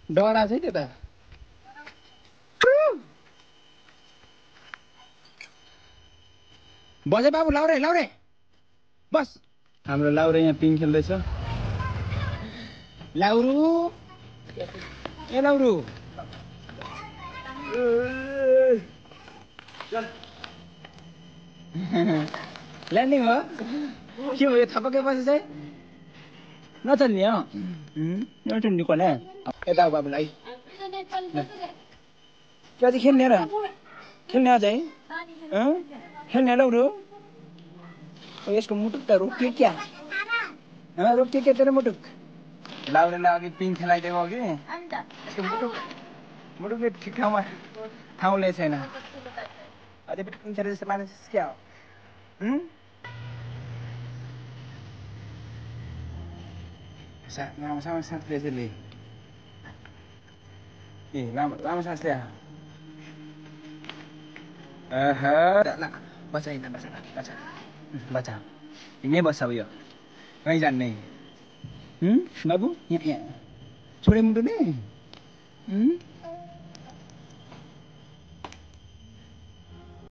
डरा चाहिँ त्यो त बजे बाबु लाउरे लाउरे बस हाम्रो लाउरे यहाँ पिङ खेल्दैछ लाउरू ए लाउरू ल्यान्डिङ हो के हो यो थपक्कै पछि चाहिँ नचल्ने हो नचल्ने कोला यता हो बाबुलाई कति खेल्ने र खेल्ने अझै खेल्ने लाउरू यसको मुटुक त रोक्यो क्या रोक्यो क्या तेरो मुटुक लाउरेलाई अघि पिङ खेलाइदिएको कि यसको मुटुकले ठिक ठाउँमा ठाउँले छैन अझै पनि पिङ खेलेर जस्तो मानिस क्या हो लामो सास लिएछ ले ए लामो सास लिया बच्चा हिँड्न बच्चा यहीँ बस्छ अब यो कहीँ जान्ने बाबु यहाँ छोडे मुटुले